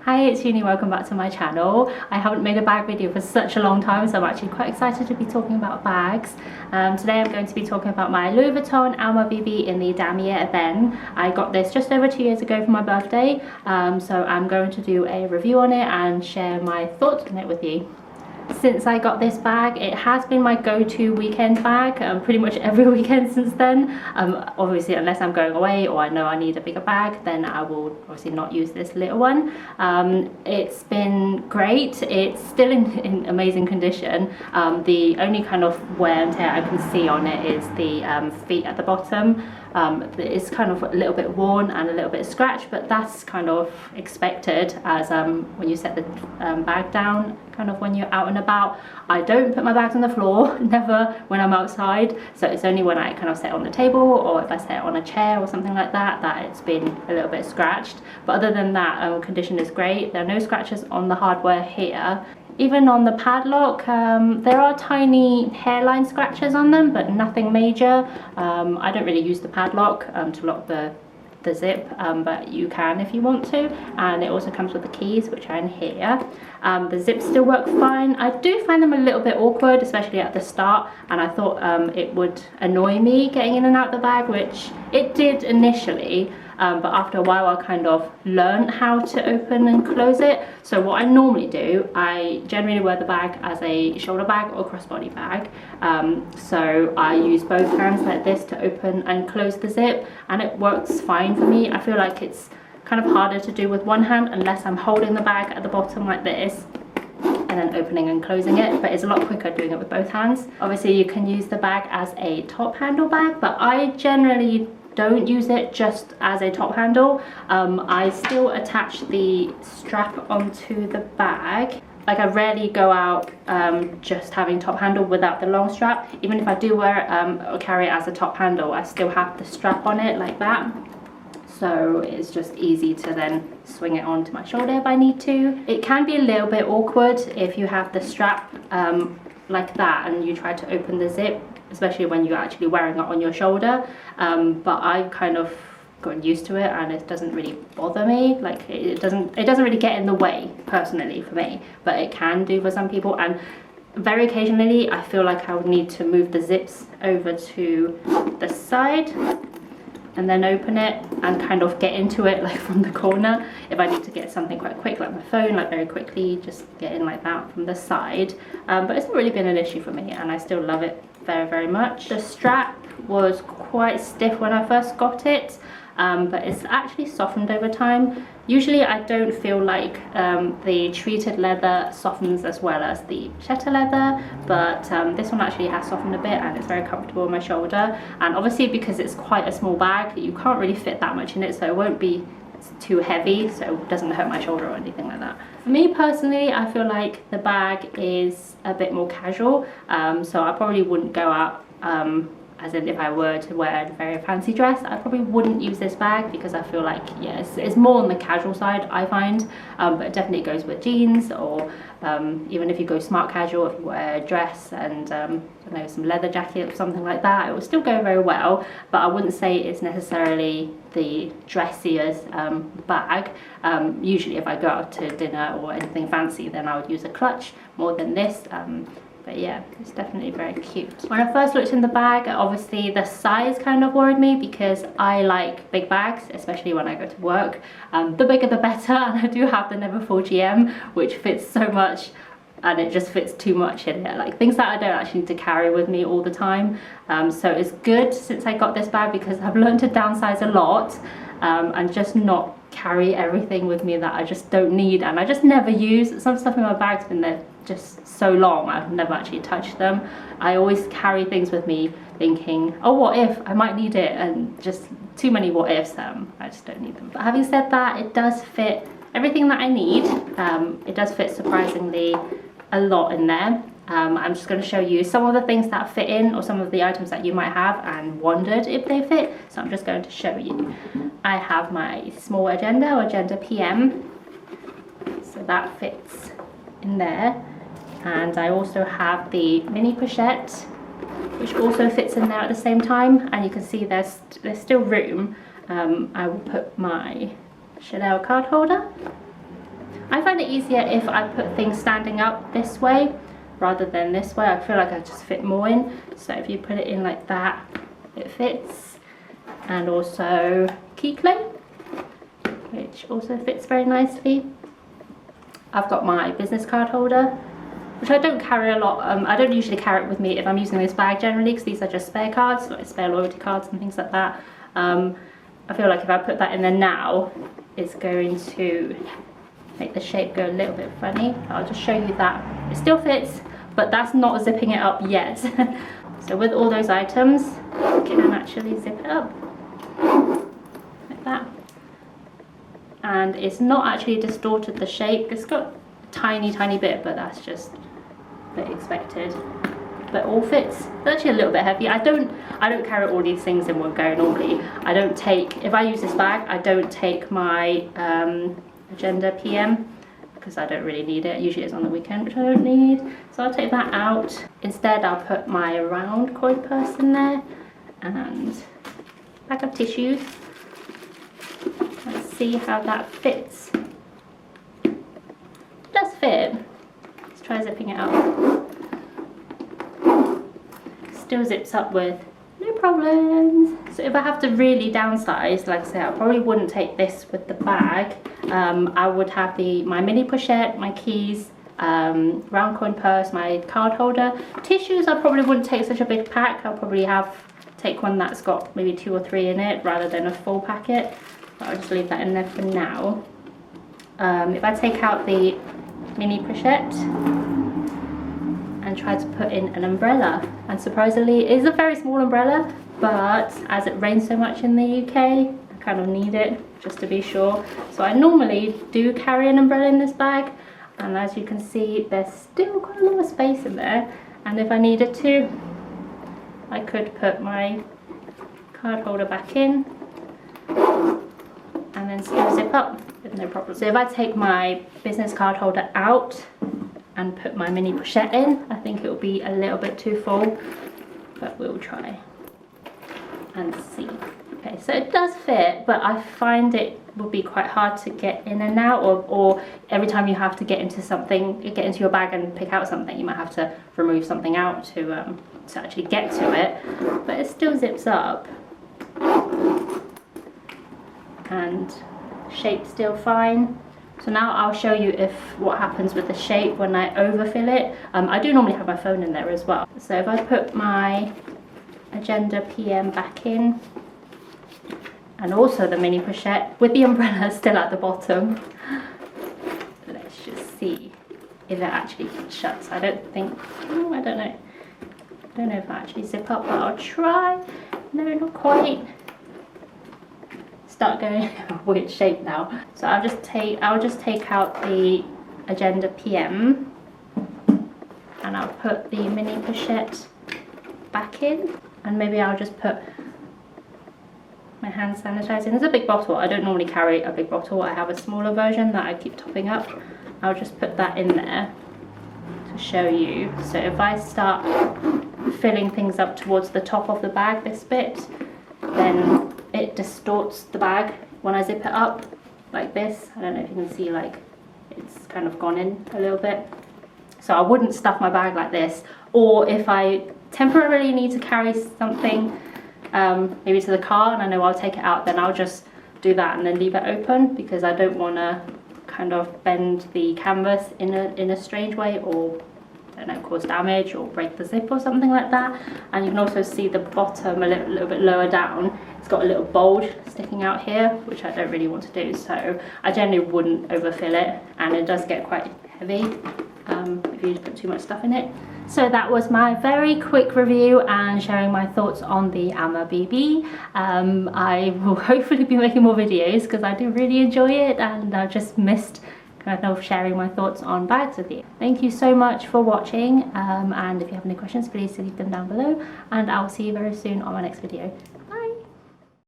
Hi, it's Uni, welcome back to my channel. I haven't made a bag video for such a long time, so I'm actually quite excited to be talking about bags. Today I'm going to be talking about my Louis Vuitton Alma BB in the Damier Ebene. I got this just over 2 years ago for my birthday, so I'm going to do a review on it and share my thoughts on it with you. Since I got this bag, it has been my go-to weekend bag pretty much every weekend since then. Obviously, unless I'm going away or I know I need a bigger bag, then I will obviously not use this little one. It's been great. It's still in amazing condition. The only kind of wear and tear I can see on it is the feet at the bottom. It's kind of a little bit worn and a little bit scratched, but that's kind of expected as when you set the bag down, kind of when you're out and about. I don't put my bags on the floor, never when I'm outside, so it's only when I kind of set it on the table or if I set it on a chair or something like that, that it's been a little bit scratched. But other than that, condition is great. There are no scratches on the hardware here. Even on the padlock, there are tiny hairline scratches on them, but nothing major. I don't really use the padlock to lock the zip, but you can if you want to, and it also comes with the keys, which are in here. The zips still work fine. I do find them a little bit awkward, especially at the start, and I thought it would annoy me getting in and out the bag, which it did initially. But after a while I kind of learned how to open and close it. So what I normally do, I generally wear the bag as a shoulder bag or crossbody bag. So I use both hands like this to open and close the zip, and it works fine for me. I feel like it's kind of harder to do with one hand unless I'm holding the bag at the bottom like this and then opening and closing it, but it's a lot quicker doing it with both hands. Obviously you can use the bag as a top handle bag, but I generally don't use it just as a top handle. I still attach the strap onto the bag. Like, I rarely go out just having top handle without the long strap. Even if I do wear it or carry it as a top handle, I still have the strap on it like that. So it's just easy to then swing it onto my shoulder if I need to. It can be a little bit awkward if you have the strap like that and you try to open the zip, especially when you're actually wearing it on your shoulder, but I've kind of gotten used to it and it doesn't really bother me. Like, it doesn't really get in the way personally for me, but it can do for some people. And very occasionally I feel like I would need to move the zips over to the side and then open it and kind of get into it like from the corner if I need to get something quite quick, like my phone, like very quickly, just get in like that from the side. But it's not really been an issue for me and I still love it very, very much. The strap was quite stiff when I first got it, but it's actually softened over time. Usually I don't feel like the treated leather softens as well as the cheddar leather, but this one actually has softened a bit and it's very comfortable on my shoulder. And obviously because it's quite a small bag, you can't really fit that much in it, so it won't be too heavy, so it doesn't hurt my shoulder or anything like that. For me personally, I feel like the bag is a bit more casual, so I probably wouldn't go out as in if I were to wear a very fancy dress, I probably wouldn't use this bag because I feel like, yeah, it's more on the casual side, I find, but it definitely goes with jeans, or even if you go smart casual, if you wear a dress and I don't know, some leather jacket or something like that, it will still go very well, but I wouldn't say it's necessarily the dressiest bag. Usually if I go out to dinner or anything fancy, then I would use a clutch more than this. But yeah, it's definitely very cute. When I first looked in the bag, obviously the size kind of worried me because I like big bags, especially when I go to work. The bigger the better, and I do have the Never 4GM, which fits so much and it just fits too much in it. Like things that I don't actually need to carry with me all the time. So it's good since I got this bag because I've learned to downsize a lot and just not carry everything with me that I just don't need and I just never use. Some stuff in my bag's been there just so long I've never actually touched them. I always carry things with me thinking, oh, what if I might need it, and just too many what ifs. I just don't need them. But having said that, it does fit everything that I need. It does fit surprisingly a lot in there. I'm just going to show you some of the things that fit in, or some of the items that you might have and wondered if they fit, so I'm just going to show you. I have my small agenda or agenda PM, so that fits in there, and I also have the mini pochette which also fits in there at the same time, and you can see there's still room. I will put my Chanel card holder find it easier if I put things standing up this way rather than this way. I feel like I just fit more in. So if you put it in like that, it fits. And also key clay, which also fits very nicely. I've got my business card holder, which I don't carry a lot. I don't usually carry it with me if I'm using this bag generally, because these are just spare cards, like spare loyalty cards and things like that. I feel like if I put that in there now, it's going to make the shape go a little bit funny. I'll just show you that it still fits, but that's not zipping it up yet. So with all those items, you can actually zip it up like that. And it's not actually distorted the shape. It's got a tiny bit, but that's just a bit expected. But all fits. It's actually a little bit heavy. I don't carry all these things in one go normally. I don't take, if I use this bag, I don't take my Agenda PM, because I don't really need it. Usually it's on the weekend, which I don't need. So I'll take that out. Instead, I'll put my round coin purse in there and a bag of tissues. Let's see how that fits. It does fit. Let's try zipping it up. Still zips up with no problems. So if I have to really downsize, like I say, I probably wouldn't take this with the bag. I would have my mini pochette, my keys, round coin purse, my card holder. Tissues I probably wouldn't take such a big pack. I'll probably take one that's got maybe 2 or 3 in it rather than a full packet. But I'll just leave that in there for now. If I take out the mini pochette and try to put in an umbrella, and surprisingly it is a very small umbrella, but as it rains so much in the UK, I kind of need it just to be sure. So I normally do carry an umbrella in this bag, and as you can see, there's still quite a lot of space in there, and if I needed to, I could put my card holder back in and then still zip up with no problem. So if I take my business card holder out and put my mini pochette in, I think it will be a little bit too full, but we'll try and see. Okay, so it does fit, but I find it will be quite hard to get in and out, or every time you have to get into your bag and pick out something, you might have to remove something out to actually get to it. But it still zips up, and shape's still fine. So now I'll show you what happens with the shape when I overfill it. I do normally have my phone in there as well. So if I put my Agenda PM back in, and also the mini pochette with the umbrella still at the bottom, let's just see if it actually shuts. I don't know. I don't know if I actually zip up, but I'll try. No, not quite. Start going a weird shape now. So I'll just take out the Agenda PM, and I'll put the mini pochette back in, and maybe I'll just put my hand sanitizer in. There's a big bottle. I don't normally carry a big bottle. I have a smaller version that I keep topping up. I'll just put that in there to show you. So if I start filling things up towards the top of the bag, this bit, then it distorts the bag when I zip it up like this. I don't know if you can see, like, it's kind of gone in a little bit. So I wouldn't stuff my bag like this, or if I temporarily need to carry something maybe to the car and I know I'll take it out, then I'll just do that and then leave it open, because I don't want to kind of bend the canvas in a strange way, or I don't know, cause damage or break the zip or something like that. And you can also see the bottom a little bit lower down, it's got a little bulge sticking out here, which I don't really want to do. So I generally wouldn't overfill it, and it does get quite heavy if you put too much stuff in it. So that was my very quick review and sharing my thoughts on the Alma BB. I will hopefully be making more videos because I do really enjoy it, and I've just missed kind of sharing my thoughts on bags with you. Thank you so much for watching, and if you have any questions, please leave them down below, and I'll see you very soon on my next video.